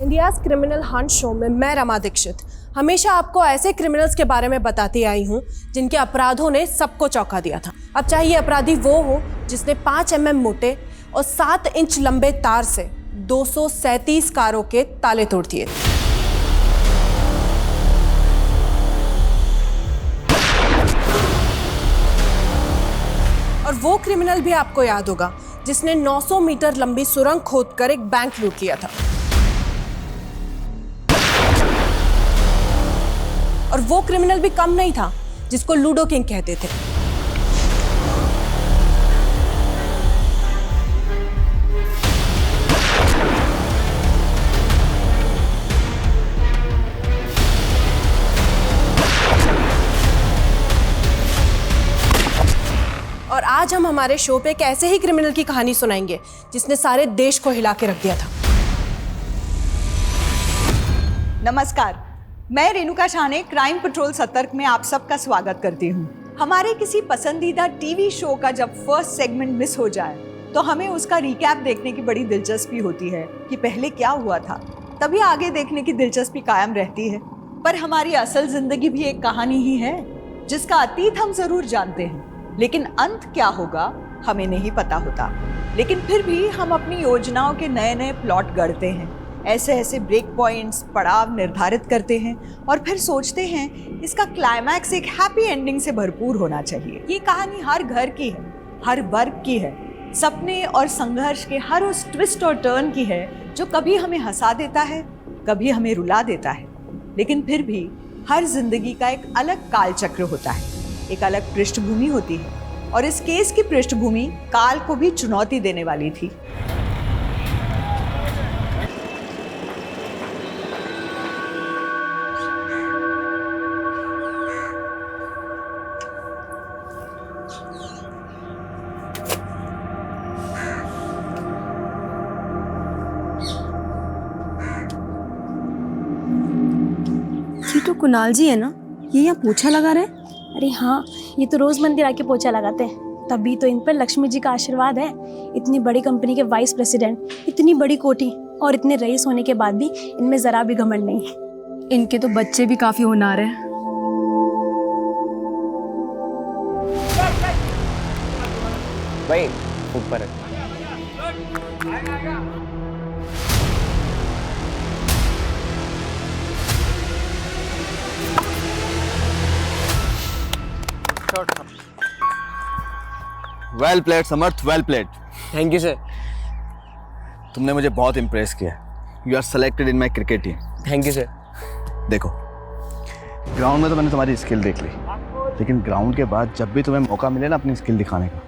India's criminal Hunt show में मैं रमा दीक्षित हमेशा आपको ऐसे क्रिमिनल्स के बारे में बताती आई हूँ जिनके अपराधों ने सबको चौंका दिया था। अब चाहे ये अपराधी वो हो जिसने 5 mm मोटे और 7 इंच लंबे तार से 237 कारों के ताले तोड़ दिए, और वो क्रिमिनल भी आपको याद होगा जिसने 900 मीटर लंबी सुरंग खोदकर एक बैंक लूट लिया था, और वो क्रिमिनल भी कम नहीं था जिसको लूडो किंग कहते थे। और आज हम हमारे शो पे एक ऐसे ही क्रिमिनल की कहानी सुनाएंगे जिसने सारे देश को हिला के रख दिया था। नमस्कार, मैं रेणुका शाने क्राइम पेट्रोल सतर्क में आप सबका स्वागत करती हूँ। हमारे किसी पसंदीदा टीवी शो का जब फर्स्ट सेगमेंट मिस हो जाए तो हमें उसका रिकैप देखने की बड़ी दिलचस्पी होती है कि पहले क्या हुआ था, तभी आगे देखने की दिलचस्पी कायम रहती है। पर हमारी असल जिंदगी भी एक कहानी ही है जिसका अतीत हम जरूर जानते हैं, लेकिन अंत क्या होगा हमें नहीं पता होता। लेकिन फिर भी हम अपनी योजनाओं के नए नए प्लॉट गढ़ते हैं, ऐसे ऐसे ब्रेक पॉइंट्स पड़ाव निर्धारित करते हैं और फिर सोचते हैं इसका क्लाइमैक्स एक हैप्पी एंडिंग से भरपूर होना चाहिए। ये कहानी हर घर की है, हर वर्ग की है, सपने और संघर्ष के हर उस ट्विस्ट और टर्न की है जो कभी हमें हंसा देता है, कभी हमें रुला देता है। लेकिन फिर भी हर जिंदगी का एक अलग काल चक्र होता है, एक अलग पृष्ठभूमि होती है, और इस केस की पृष्ठभूमि काल को भी चुनौती देने वाली थी। ये तो कुणाल जी है ना, ये यहाँ पोछा लगा रहे हैं। अरे हाँ, ये तो रोज मंदिर आके पोछा लगाते हैं, तभी तो इन पर लक्ष्मी जी का आशीर्वाद है। इतनी बड़ी कंपनी के वाइस प्रेसिडेंट, इतनी बड़ी कोठी और इतने रईस होने के बाद भी इनमें जरा भी घमंड नहीं है। इनके तो बच्चे भी काफी होनहार हैं। भाई ऊपर है। Well played Samarth, well played. Thank you sir. तुमने मुझे बहुत इम्प्रेस किया। You are selected in my cricket team. Thank you sir. देखो, ग्राउंड में तो मैंने तुम्हारी स्किल देख ली, लेकिन ग्राउंड के बाद जब भी तुम्हें मौका मिले ना अपनी स्किल दिखाने का,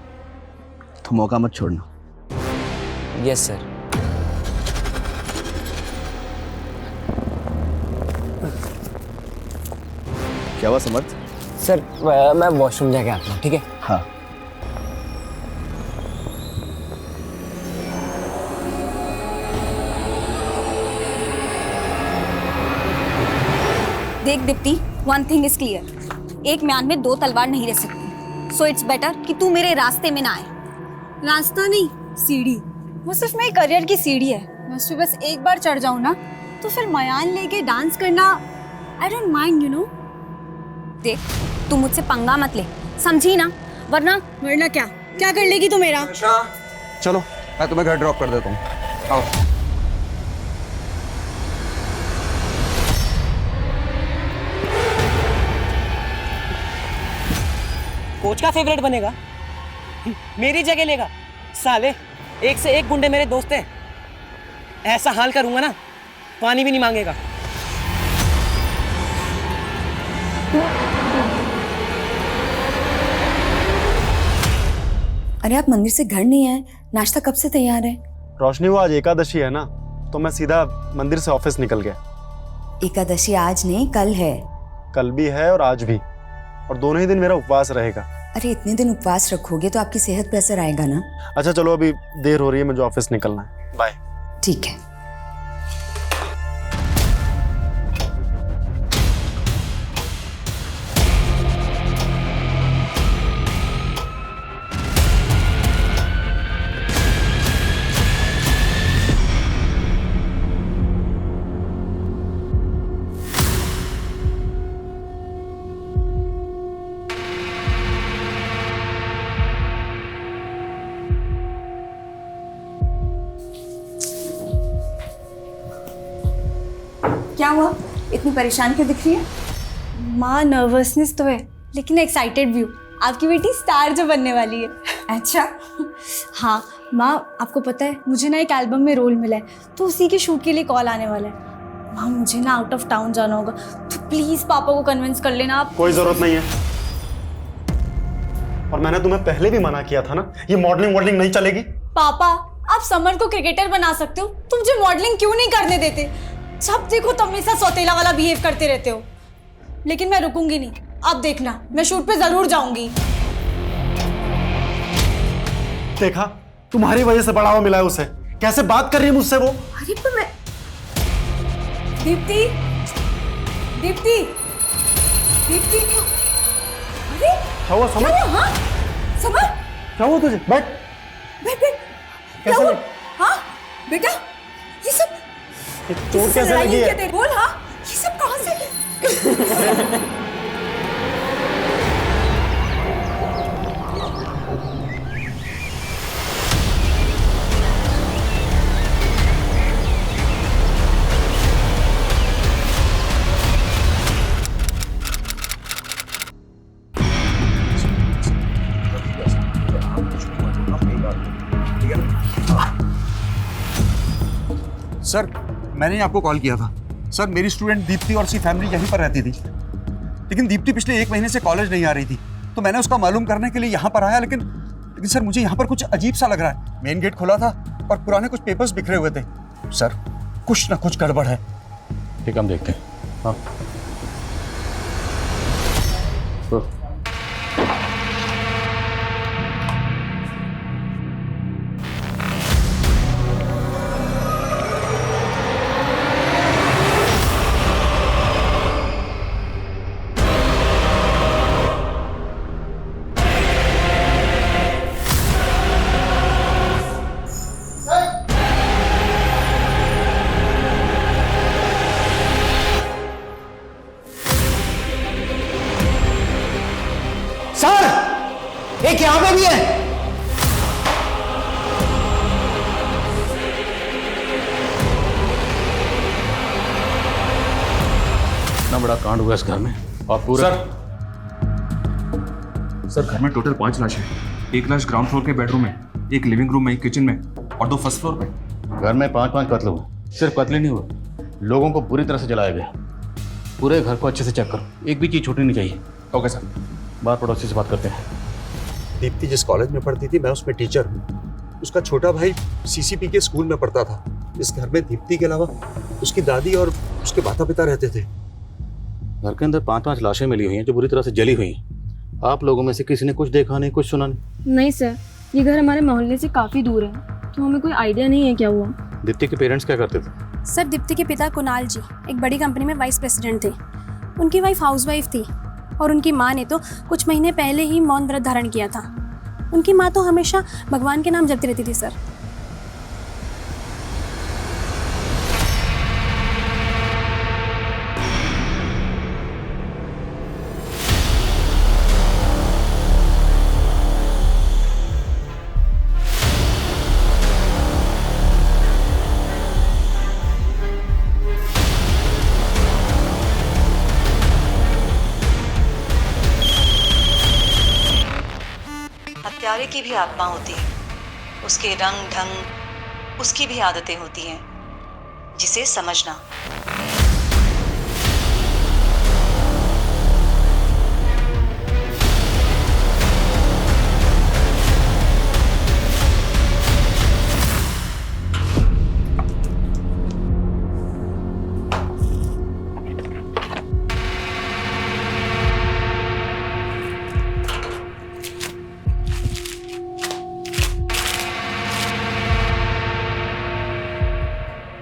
तो मौका मत छोड़ना। Yes sir. क्या हुआ समर्थ? सर मैं वॉशरूम जाके आता हूँ, ठीक है? हाँ। देख Deepti, one thing is clear, एक म्यान में 2 तलवार नहीं रह सकती। सो इट्स बेटर कि तू मेरे रास्ते में ना आए। रास्ता नहीं, सीढ़ी। वो सिर्फ मेरे करियर की सीढ़ी है। मैं उस पे बस एक बार चढ़ जाऊँ ना, तो फिर मयान लेके डांस करना I don't mind, you know. देख, तू मुझसे पंगा मत ले, समझी ना? वरना क्या कर लेगी तू मेरा? चलो मैं तुम्हें घर ड्रॉप कर देता हूँ, आओ। कोच का फेवरेट बनेगा, मेरी जगह लेगा। साले एक से एक गुंडे मेरे दोस्त हैं, ऐसा हाल करूंगा ना पानी भी नहीं मांगेगा। अरे आप मंदिर से घर नहीं आए, नाश्ता कब से तैयार है? रोशनी, वो आज एकादशी है ना, तो मैं सीधा मंदिर से ऑफिस निकल गया। एकादशी आज नहीं, कल है। कल भी है और आज भी, और दोनों ही दिन मेरा उपवास रहेगा। अरे इतने दिन उपवास रखोगे तो आपकी सेहत पे असर आएगा ना। अच्छा चलो, अभी देर हो रही है, मुझे ऑफिस निकलना है। बाय। ठीक है। क्या हुआ? इतनी परेशान क्यों दिख रही है? माँ नर्वसनेस तो है, लेकिन एक्साइटेड भी हूँ। आपकी बेटी स्टार जो बनने वाली है। अच्छा, हाँ माँ, आपको पता है मुझे ना एक एल्बम में रोल मिला है, तो उसी के शूट के लिए कॉल आने वाला है। माँ मुझे ना आउट ऑफ टाउन जाना होगा, तो प्लीज़ पापा को कन्विंस कर लेना आप। कोई जरूरत नहीं है, और मैंने तुम्हें पहले भी मना किया था ना, ये मॉडलिंग नहीं चलेगी। पापा, आप समर को क्रिकेटर बना सकते हो, तुम मुझे मॉडलिंग क्यों नहीं करने देते? जब देखो तुम मेरे साथ सौतेला वाला बिहेव करते रहते हो। लेकिन मैं रुकूंगी नहीं, आप देखना, मैं शूट पे जरूर जाऊंगी। देखा, तुम्हारी वजह से बढ़ावा मिला है उसे। कैसे बात कर रही है मुझसे वो। अरे पर मैं दीप्ति दीप्ति दीप्ति अरे क्या हुआ समर? हाँ समर, क्या हुआ तुझे? बैठ। बैठ बैठ। क्या कैसे हुआ? लगी? हाँ बेटा, ये सब चोट कैसे लगी है? बोल। हाँ, ये सब कहाँ से? सर, मैंने ही आपको कॉल किया था। सर, मेरी स्टूडेंट दीप्ति और उसकी फैमिली यहीं पर रहती थी, लेकिन दीप्ति पिछले 1 महीने से कॉलेज नहीं आ रही थी, तो मैंने उसका मालूम करने के लिए यहाँ पर आया। लेकिन सर, मुझे यहाँ पर कुछ अजीब सा लग रहा है। मेन गेट खुला था और पुराने कुछ पेपर्स बिखरे हुए थे। सर, कुछ ना कुछ गड़बड़ है। ठीक, हम देखते हैं। हाँ सर, एक यहाँ पे भी है। इतना बड़ा कांड हुआ इस घर में और पूरे सर, घर में टोटल 5 लाशें हैं। 1 लाश ग्राउंड फ्लोर के बेडरूम में, एक लिविंग रूम में, एक किचन में और 2 फर्स्ट फ्लोर पे। घर में 5 कत्ल हुए। सिर्फ कत्ल ही नहीं हुए, लोगों को बुरी तरह से जलाया गया। पूरे घर को अच्छे से चेक करो, एक भी चीज छूटनी नहीं चाहिए। Okay sir. बाहर पड़ोसी से बात करते हैं। दीप्ति जिस कॉलेज में पढ़ती थी, मैं उसमें टीचर हूँ। उसका छोटा भाई सीसीपी के स्कूल में पढ़ता था। इस घर में दीप्ति के अलावा उसकी दादी और उसके माता पिता रहते थे। घर के अंदर 5 लाशें मिली हुई हैं जो बुरी तरह से जली हुई हैं। आप लोगों में से किसी ने कुछ देखा नहीं, कुछ सुना नहीं? नहीं सर, ये घर हमारे मोहल्ले से काफ़ी दूर है, तो हमें कोई आइडिया नहीं है क्या हुआ। दीप्ति के पेरेंट्स क्या करते थे? सर, दीप्ति के पिता कुणाल जी एक बड़ी कंपनी में वाइस प्रेसिडेंट थे। उनकी वाइफ हाउसवाइफ थी और उनकी माँ ने तो कुछ महीने पहले ही मौन व्रत धारण किया था। उनकी माँ तो हमेशा भगवान के नाम जपती रहती थी सर। हत्यारे की भी आत्मा होती है, उसके रंग ढंग, उसकी भी आदतें होती हैं, जिसे समझना।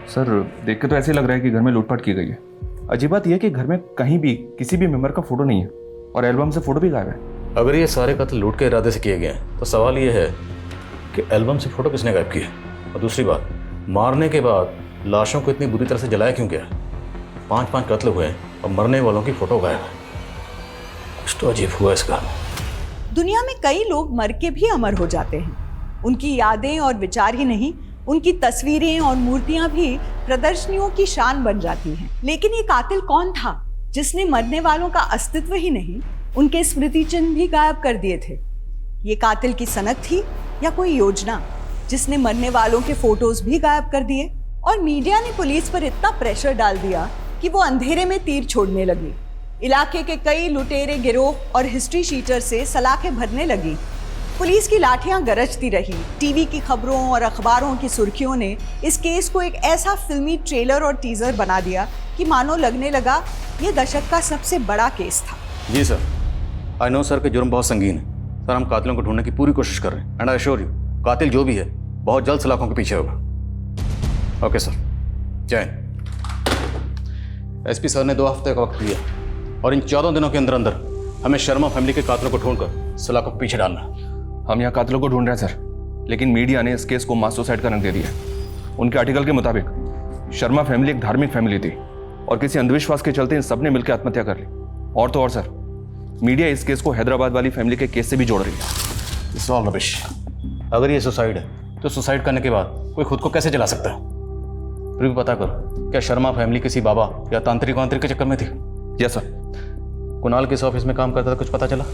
सर, देख के तो ऐसे लग रहा है कि घर में लूटपाट की गई है। अजीब बात यह है कि घर में कहीं भी किसी भी मेंबर का फोटो नहीं है और एल्बम से फोटो भी गायब है। अगर ये सारे कत्ल लूट के इरादे से किए गए हैं तो सवाल ये है कि एल्बम से फोटो किसने गायब किया? और दूसरी बात, मारने के बाद लाशों को इतनी बुरी तरह से जलाया क्यों गया? 5 कत्ल हुए और मरने वालों की फोटो गायब है। कुछ तो अजीब हुआ इस घर में। दुनिया में कई लोग मर के भी अमर हो जाते हैं। उनकी यादें और विचार ही नहीं उनकी तस्वीरें और मूर्तियां भी प्रदर्शनियों की शान बन जाती हैं। लेकिन ये कातिल कौन था जिसने मरने वालों का अस्तित्व ही नहीं, उनके स्मृति चिन्ह भी गायब कर दिए थे? ये कातिल की सनक थी या कोई योजना जिसने मरने वालों के फोटोज भी गायब कर दिए? और मीडिया ने पुलिस पर इतना प्रेशर डाल दिया कि वो अंधेरे में तीर छोड़ने लगी। इलाके के कई लुटेरे गिरोह और हिस्ट्री शीटर से सलाखें भरने लगी। पुलिस की लाठियां गरजती रही। टीवी की खबरों और अखबारों की सुर्खियों ने इस केस को एक ऐसा फिल्मी ट्रेलर और टीजर बना दिया कि मानो लगने लगा ये दशक का सबसे बड़ा केस था। जी सर, आई नो सर कि जुर्म बहुत संगीन है सर। हम कातिलों को ढूंढने की पूरी कोशिश कर रहे हैं एंड आई अश्योर यू कातिल जो भी है बहुत जल्द सलाखों के पीछे होगा। ओके सर, जय। एसपी सर ने 2 हफ्ते का वक्त दिया और इन 14 दिनों के अंदर अंदर हमें शर्मा फैमिली के कातिलों को ढूंढकर सलाखों के पीछे डालना। हम यहाँ कातिलों को ढूंढ रहे हैं सर, लेकिन मीडिया ने इस केस को मास सुसाइड का रंग दे दिया। उनके आर्टिकल के मुताबिक शर्मा फैमिली एक धार्मिक फैमिली थी और किसी अंधविश्वास के चलते इन सब ने मिलकर आत्महत्या कर ली। और तो और सर, मीडिया इस केस को हैदराबाद वाली फैमिली के केस से भी जोड़ रही है। It's all rubbish. अगर ये सुसाइड है तो सुसाइड करने के बाद कोई खुद को कैसे जला सकता है? फिर भी पता करो, क्या शर्मा फैमिली किसी बाबा या तांत्रिक वांत्रिक के चक्कर में थी? Yes sir. कुणाल किस ऑफिस में काम करता था, कुछ पता चला?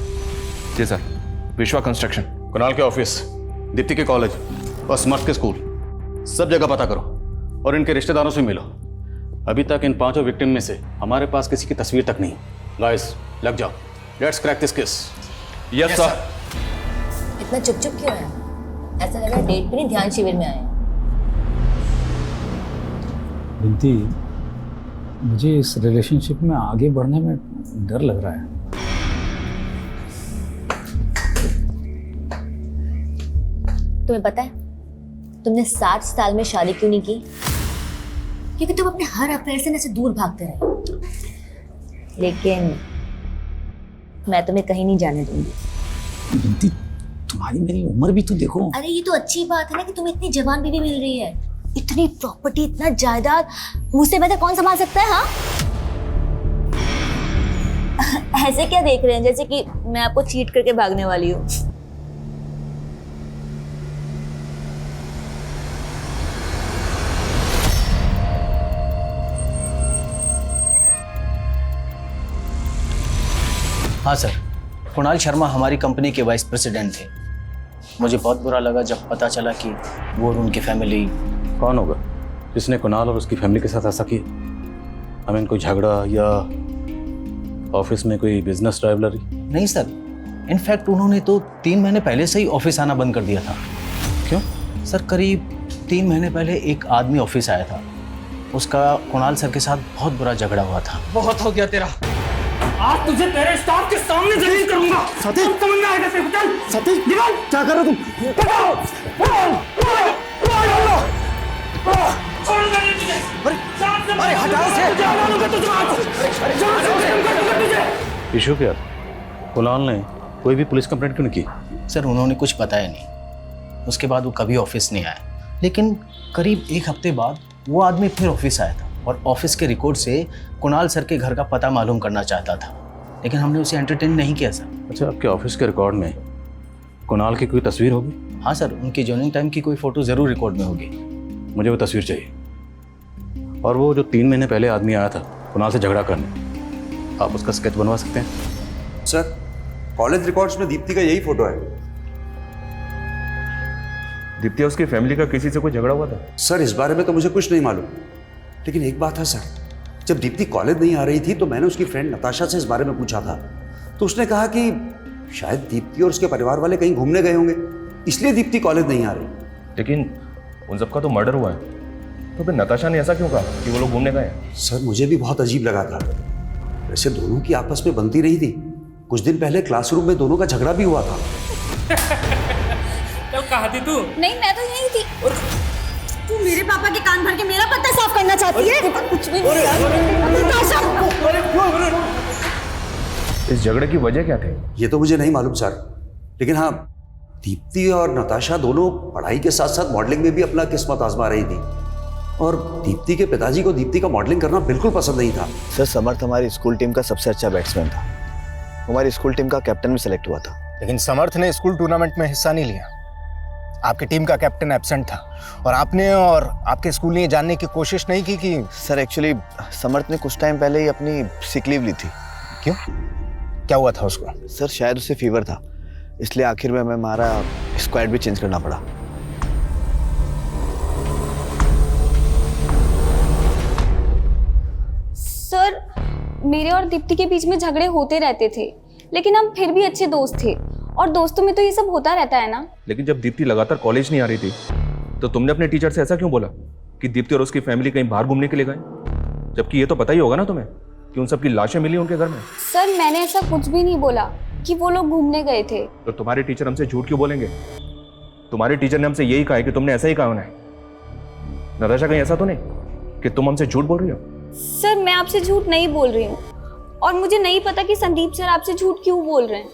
जी सर, विश्वा कंस्ट्रक्शन। कुणाल के ऑफिस, दीप्ति के कॉलेज और समर्थ के स्कूल, सब जगह पता करो और इनके रिश्तेदारों से मिलो। अभी तक इन 5 विक्टिम में से हमारे पास किसी की तस्वीर तक नहीं। गाइस, लग जाओ, let's crack this case. Yes sir. इतना चुप चुप क्यों है? ऐसा लग रहा है डेट पे नहीं ध्यान शिविर में आए। बिंती, मुझे इस रिलेशनशिप में आगे बढ़ने में डर लग रहा है। तुम्हें पता है तुमने 60 साल में शादी क्यों नहीं की? क्योंकि तुम अपने हर अफेयर से ऐसे दूर भागते रहे। लेकिन मैं तुम्हें कहीं नहीं जाने दूंगी। बिंती, तुम्हारी मेरी उम्र भी तो देखो। अरे ये तो अच्छी बात है ना कि तुम्हें इतनी जवान बीवी मिल रही है। इतनी प्रॉपर्टी, इतना जायदाद, मुझसे बेहतर कौन संभाल सकता है? हाँ, ऐसे क्या देख रहे हैं जैसे कि मैं आपको चीट करके भागने वाली हूँ। हाँ सर, कुणाल शर्मा हमारी कंपनी के वाइस प्रेसिडेंट थे। मुझे बहुत बुरा लगा जब पता चला कि वो और उनकी फैमिली। कौन होगा जिसने कुणाल और उसकी फैमिली के साथ ऐसा किया? आई मीन, कोई झगड़ा या ऑफिस में कोई बिजनेस राइवलरी? नहीं सर, इनफैक्ट उन्होंने तो 3 महीने पहले से ही ऑफिस आना बंद कर दिया था। क्यों? सर, करीब 3 महीने पहले एक आदमी ऑफिस आया था। उसका कुणाल सर के साथ बहुत बुरा झगड़ा हुआ था। बहुत हो गया तेरा। आज तुझे तेरे स्टाफ के सामने जलील करूंगा। सतीश, समझ में आएगा तेरे को? चल सतीश, निकल। क्या कर रहे हो तुम? अरे हटाओ से। इशू क्या? कुणाल ने कोई भी पुलिस कंप्लेंट क्यों नहीं की? सर, उन्होंने कुछ बताया नहीं। उसके बाद वो कभी ऑफिस नहीं आया। लेकिन करीब 1 हफ्ते बाद वो आदमी फिर ऑफिस आया था और ऑफिस के रिकॉर्ड से कुणाल सर के घर का पता मालूम करना चाहता था, लेकिन हमने उसे एंटरटेन नहीं किया सर। अच्छा, आपके ऑफिस के रिकॉर्ड में कुणाल की कोई तस्वीर होगी? हाँ सर, उनकी जॉइनिंग टाइम की कोई फोटो जरूर रिकॉर्ड में होगी। मुझे वो तस्वीर चाहिए। और वो जो 3 महीने पहले आदमी आया था कुणाल से झगड़ा करने, आप उसका स्केच बनवा सकते हैं? सर, कॉलेज रिकॉर्ड्स में दीप्ति का यही फोटो है। दीप्ति और उसकी फैमिली का किसी से कोई झगड़ा हुआ था? सर, इस बारे में तो मुझे कुछ नहीं मालूम, लेकिन एक बात है सर, जब दीप्ति कॉलेज नहीं आ रही थी तो मैंने उसकी फ्रेंड नताशा से इस बारे में पूछा था, तो उसने कहा कि शायद दीप्ति और उसके परिवार वाले कहीं घूमने गए होंगे, इसलिए दीप्ति कॉलेज नहीं आ रही। लेकिन उन सबका तो मर्डर हुआ है, तो फिर नताशा ने ऐसा क्यों कहा कि वो लोग घूमने गए? सर, मुझे भी बहुत अजीब लगा था। वैसे दोनों की आपस में बनती रही थी। कुछ दिन पहले क्लासरूम में दोनों का झगड़ा भी हुआ था। तो कहाँ थी तू? नहीं, मैं तो यही थी। तू मेरे पापा के कान भर के मेरा पत्ता साफ करना चाहती है? कुछ भी नहीं यार। इस झगड़े की वजह क्या थी? ये तो मुझे नहीं मालूम सर, लेकिन हाँ, दीप्ति और नताशा दोनों पढ़ाई के साथ साथ मॉडलिंग में भी अपना किस्मत आजमा रही थी, और दीप्ति के पिताजी को दीप्ति का मॉडलिंग करना बिल्कुल पसंद नहीं था। सर, समर्थ हमारी स्कूल टीम का सबसे अच्छा बैट्समैन था। हमारी स्कूल टीम का कैप्टन भी सिलेक्ट हुआ था। लेकिन समर्थ ने स्कूल टूर्नामेंट में हिस्सा नहीं लिया। आपकी टीम का कैप्टन एब्सेंट था और आपने और आपके स्कूल ने ये जानने की कोशिश नहीं की कि सर एक्चुअली समर्थ ने कुछ टाइम पहले ही अपनी सिक लीव ली थी। क्यों, क्या हुआ था उसको? सर शायद उसे फीवर था, इसलिए आखिर में हमें हमारा स्क्वाड भी चेंज करना पड़ा। सर, मेरे और दीप्ति के बीच में झगड़े होते रहते थे, लेकिन हम फिर भी अच्छे दोस्त थे और दोस्तों में तो ये सब होता रहता है ना। लेकिन जब दीप्ति लगातार कॉलेज नहीं आ रही थी तो तुमने अपने टीचर से ऐसा क्यों बोला कि दीप्ति और उसकी फैमिली कहीं बाहर घूमने के लिए गए, जबकि ये तो पता ही होगा ना तुम्हें कि उन सबकी लाशें मिली उनके घर में? सर, मैंने ऐसा कुछ भी नहीं बोला कि वो लोग घूमने गए थे। तो तुम्हारे टीचर हमसे झूठ क्यों बोलेंगे? तुम्हारे टीचर ने हमसे यही कहा है कि तुमने ऐसा ही कहा उन्हें। नताशा, कहीं ऐसा तो नहीं कि तुम हमसे झूठ बोल रही हो? सर, मैं आपसे झूठ नहीं बोल रही हूँ और मुझे नहीं पता कि संदीप सर आपसे झूठ क्यों बोल रहे हैं।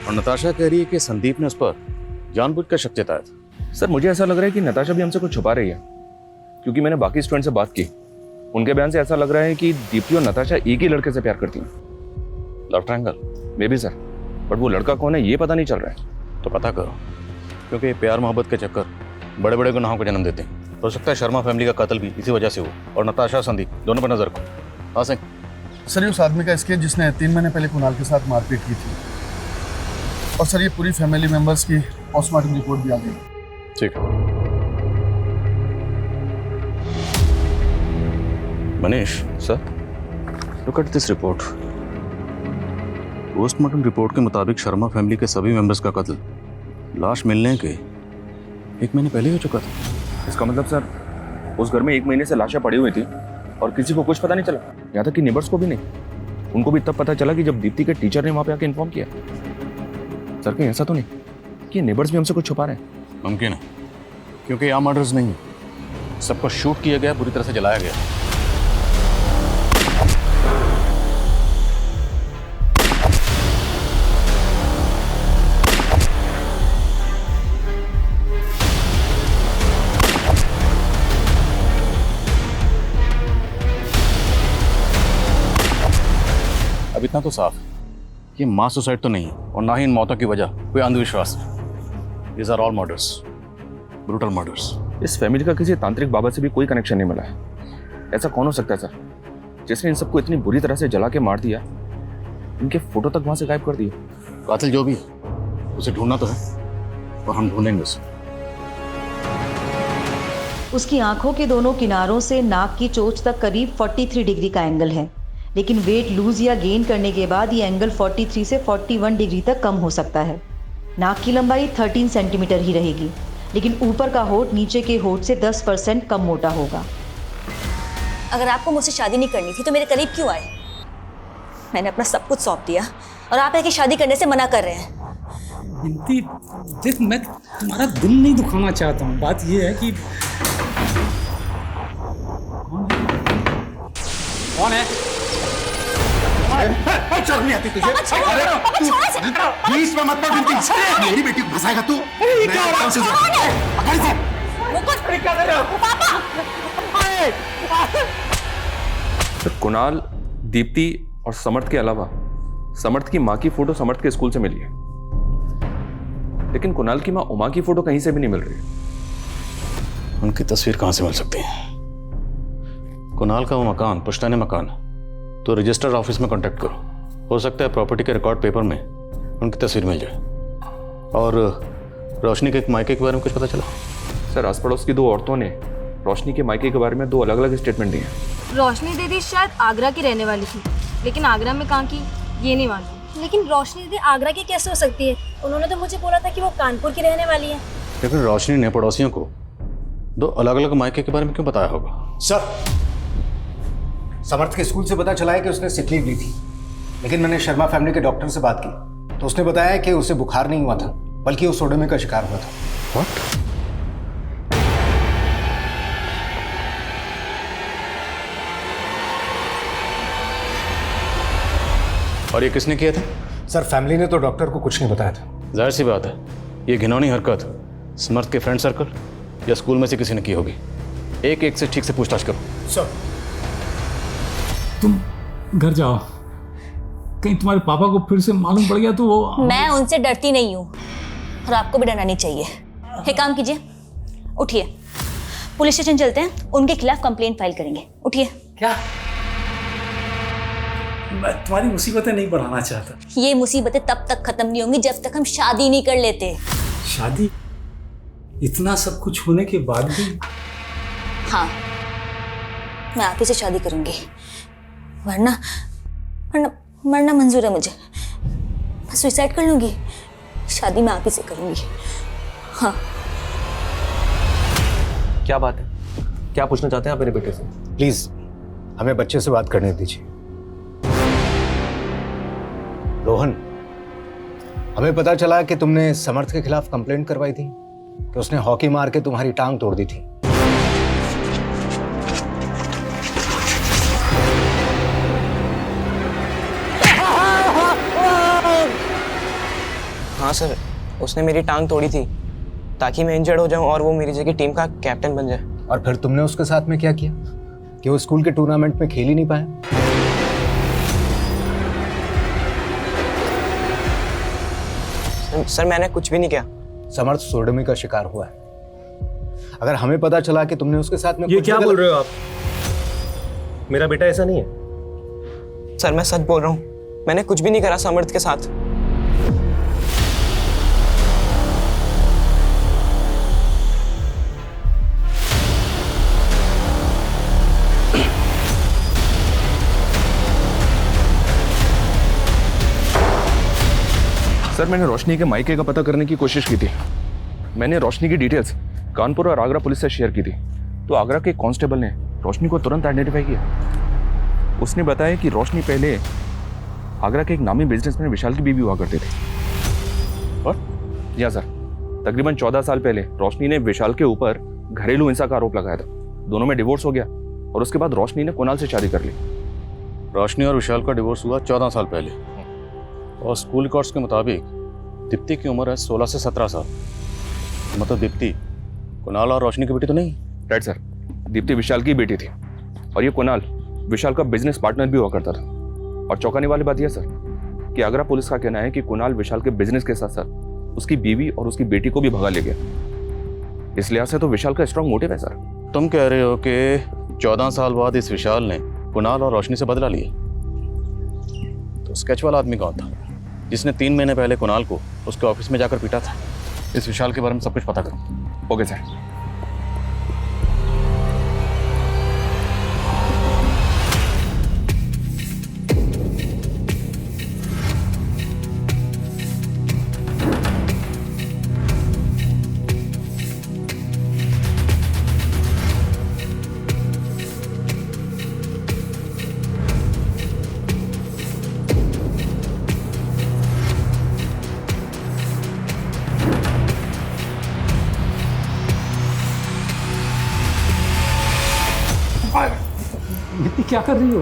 और नताशा कह रही है कि संदीप ने उस पर जानबूझ कर शक जताया था। सर, मुझे ऐसा लग रहा है कि नताशा भी हमसे कुछ छुपा रही है, क्योंकि मैंने बाकी स्टूडेंट से बात की। उनके बयान से ऐसा लग रहा है कि दीप्ति और नताशा एक ही लड़के से प्यार करती हैं। Love triangle? May be sir, but वो लड़का कौन है ये पता नहीं चल रहा है। तो पता करो, क्योंकि प्यार मोहब्बत के चक्कर बड़े बड़े गुनाहों को जन्म देते हैं। हो सकता है शर्मा फैमिली का कत्ल भी इसी वजह से हो, और नताशा और संदीप दोनों पर नजर रखो। हाँ सिंह। सर ये उस आदमी का स्केच जिसने 3 महीने पहले कुणाल के साथ मारपीट की थी। और सर ये पूरी फैमिली मेंबर्स की पोस्टमार्टम रिपोर्ट भी आ गई। ठीक है Manish sir, look at this report. Postmortem report के मुताबिक शर्मा फैमिली के सभी मेंबर्स का कत्ल लाश मिलने के 1 महीने पहले हो चुका था। इसका मतलब सर उस घर में 1 महीने से लाशें पड़ी हुई थी और किसी को कुछ पता नहीं चला, यहाँ तक कि नेबर्स को भी नहीं। उनको भी तब पता चला कि जब दीप्ति के टीचर ने वहाँ पे आके इन्फॉर्म किया। सर, कहीं ऐसा तो नहीं कि नेबर्स भी हमसे कुछ छुपा रहे हैं? मुमकिन है, क्योंकि यहाँ मर्डर्स नहीं है, सबको शूट किया गया, पूरी तरह से जलाया गया। अब इतना तो साफ है, ये मास सुसाइड तो नहीं है और ना ही इन मौतों की वजह कोई अंधविश्वास है। These are all murders, brutal murders। इस फैमिली का किसी तांत्रिक बाबा से भी कोई कनेक्शन नहीं मिला है। ऐसा कौन हो सकता है सर, जिसने इन सबको इतनी बुरी तरह से जला के मार दिया, इनके फोटो तक वहां से गायब कर दिए? कातिल जो भी है उसे ढूंढना तो है और हम ढूंढेंगे उसे। उसकी आंखों के दोनों किनारों से नाक की चोंच तक करीब 43 डिग्री का एंगल है, लेकिन वेट लूज या गेन करने के बाद ये एंगल 43 से 41 डिग्री तक कम हो सकता है। नाक की लंबाई 13 सेंटीमीटर ही रहेगी, लेकिन ऊपर का होठ नीचे के होठ से 10% कम मोटा होगा। अगर आपको मुझसे शादी नहीं करनी थी तो मेरे करीब क्यों आए? मैंने अपना सब कुछ सौंप दिया और आप है कि शादी करने से मना कर रहे हैं। बिनती, देख मैं तुम्हारा दिल नहीं दुखाना चाहता हूँ। बात ये है कि कौन है? शर्म नहीं आती तुझे? बीच में मत पड़ बिनती, मेरी बेटी को फंसाएगा तू? कुणाल, दीप्ति और समर्थ के अलावा समर्थ की माँ की फोटो समर्थ के स्कूल से मिली है, लेकिन कुणाल की माँ उमा की फोटो कहीं से भी नहीं मिल रही। उनकी तस्वीर कहाँ से मिल सकती है? कुणाल का वो मकान पुश्तैनी मकान है, तो रजिस्टर ऑफिस में कांटेक्ट करो। हो सकता है प्रॉपर्टी के रिकॉर्ड पेपर में उनकी तस्वीर मिल जाए। और रोशनी के एक मायके के बारे में कुछ पता चला? सर, आस पड़ोस की 2 औरतों ने रोशनी के मायके के बारे में 2 अलग अलग स्टेटमेंट दिए हैं। रोशनी दीदी शायद आगरा की रहने वाली थी, लेकिन आगरा में कहाँ की ये नहीं मालूम। लेकिन रोशनी दीदी आगरा की कैसे हो सकती है? उन्होंने तो मुझे बोला था कि वो कानपुर की रहने वाली है। लेकिन रोशनी ने पड़ोसियों को 2 अलग अलग मायके के बारे में क्यों बताया होगा? सर, समर्थ के स्कूल से पता चला है कि उसने सिक लीव ली थी, लेकिन मैंने शर्मा फैमिली के डॉक्टर से बात की तो उसने बताया कि उसे बुखार नहीं हुआ था, बल्कि वो सोडोमी का शिकार हुआ था। What? और ये किसने किया था? सर, फैमिली ने तो डॉक्टर को कुछ नहीं बताया था। जाहिर सी बात है, ये घिनौनी हरकत समर्थ के फ्रेंड सर्कल या स्कूल में से किसी ने की होगी। एक एक से ठीक से पूछताछ करो। सर, घर जाओ, कहीं तुम्हारे पापा को फिर से मालूम पड़ गया तो वो। मैं उनसे डरती नहीं हूँ और आपको भी डरना नहीं चाहिए। एक काम कीजिए, उठिए, पुलिस स्टेशन चलते हैं, उनके खिलाफ कंप्लेंट फाइल करेंगे। उठिए। क्या? मैं तुम्हारी मुसीबतें नहीं बढ़ाना चाहता। ये मुसीबतें तब तक खत्म नहीं होंगी जब तक हम शादी नहीं कर लेते। शादी? इतना सब कुछ होने के बाद भी? हाँ, मैं आप ही से शादी करूंगी, वरना वरना मरना मंजूर है मुझे। मैं सुसाइड कर लूंगी, शादी मैं आप ही से करूंगी। हाँ। क्या बात है? क्या पूछना चाहते हैं आप मेरे बेटे से? प्लीज हमें बच्चे से बात करने दीजिए। रोहन, हमें पता चला कि तुमने समर्थ के खिलाफ कंप्लेंट करवाई थी कि उसने हॉकी मार के तुम्हारी टांग तोड़ दी थी। हाँ सर, उसने मेरी टांग तोड़ी थी ताकि मैं इंजर्ड हो जाऊं और वो मेरी जगह टीम का कैप्टन बन जाए। और फिर तुमने उसके साथ में क्या किया कि वो स्कूल के टूर्नामेंट में खेल ही नहीं पाया? सर मैंने कुछ भी नहीं किया। समर्थ सोडोमी का शिकार हुआ है। अगर हमें पता चला कि तुमने उसके साथ में ये क्या बोल रहे हो आप? मेरा बेटा ऐसा नहीं है। सर मैं सच बोल रहा हूँ, मैंने कुछ भी नहीं करा समर्थ के साथ। सर मैंने रोशनी के मायके का पता करने की कोशिश की थी। मैंने रोशनी की डिटेल्स कानपुर और आगरा पुलिस से शेयर की थी, तो आगरा के कांस्टेबल ने रोशनी को तुरंत आइडेंटिफाई किया। उसने बताया कि रोशनी पहले आगरा के एक नामी बिजनेसमैन विशाल की बीवी हुआ करते थे। और जी हाँ सर, तकरीबन 14 साल पहले रोशनी ने विशाल के ऊपर घरेलू हिंसा का आरोप लगाया था। दोनों में डिवोर्स हो गया और उसके बाद रोशनी ने कुणाल से शादी कर ली। रोशनी और विशाल का डिवोर्स हुआ 14 साल पहले और स्कूल रिकॉर्ड्स के मुताबिक दीप्ति की उम्र है 16 से 17 साल। मतलब दीप्ति कुणाल और रोशनी की बेटी तो नहीं? राइट सर, दीप्ति विशाल की बेटी थी और ये कुणाल विशाल का बिजनेस पार्टनर भी हुआ करता था। और चौंकाने वाली बात यह सर कि आगरा पुलिस का कहना है कि कुणाल विशाल के बिजनेस के साथ साथ उसकी बीवी और उसकी बेटी को भी भगा ले गया। इस लिहाज से तो विशाल का स्ट्रांग मोटिव है सर। तुम कह रहे हो कि 14 साल बाद इस विशाल ने कुणाल और रोशनी से बदला लिया? तो स्केच वाला आदमी कौन था जिसने 3 महीने पहले कुणाल को उसके ऑफिस में जाकर पीटा था? इस विशाल के बारे में सब कुछ पता करो। Okay sir. दीप्ति क्या कर रही हो?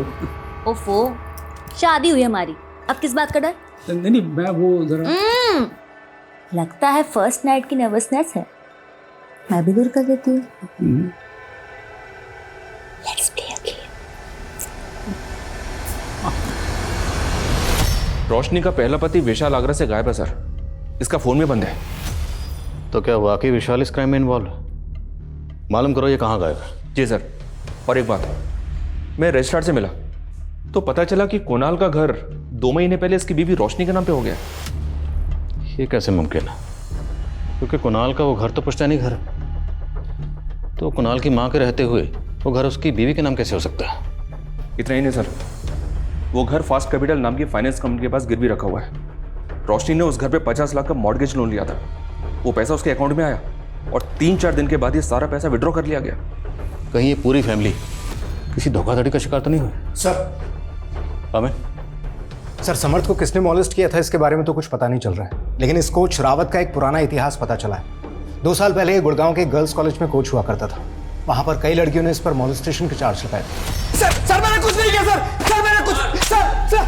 ओफो, शादी हुई हमारी, अब किस बात का डर? नहीं नहीं, मैं वो जरा लगता है फर्स्ट नाइट की नर्वसनेस है, मैं भी दूर कर देती हूँ। Let's play a game. रोशनी का पहला पति विशाल आगरा से गायब है सर। इसका फोन में बंद है। तो क्या वाकई विशाल इस क्राइम में इन्वॉल्व है? मालूम करो ये कहाँ गायब है। जी सर। और एक बात, मैं रजिस्ट्रार से मिला तो पता चला कि कुणाल का घर 2 महीने पहले इसकी बीवी रोशनी के नाम पे हो गया। ये कैसे मुमकिन है? क्योंकि कुणाल का वो घर तो पुश्तैनी घर है, तो कुणाल की माँ के रहते हुए वो घर उसकी बीवी के नाम कैसे हो सकता है? इतना ही नहीं सर, वो घर फास्ट कैपिटल नाम की फाइनेंस कंपनी के पास गिरवी रखा हुआ है। रोशनी ने उस घर पे 50 लाख का मॉर्गेज लोन लिया था। वो पैसा उसके अकाउंट में आया और 3-4 दिन के बाद ये सारा पैसा विड्रॉ कर लिया गया। कहीं ये पूरी फैमिली किसी धोखाधड़ी का शिकार तो नहीं हुई? सर अमिन, सर समर्थ को किसने मॉलेस्ट किया था इसके बारे में तो कुछ पता नहीं चल रहा है, लेकिन इस कोच रावत का एक पुराना इतिहास पता चला है। 2 साल पहले ये गुड़गांव के गर्ल्स कॉलेज में कोच हुआ करता था। वहां पर कई लड़कियों ने इस पर मॉलेस्टेशन के चार्ज लगाए थे। सर मैंने कुछ नहीं किया सर मैंने कुछ सर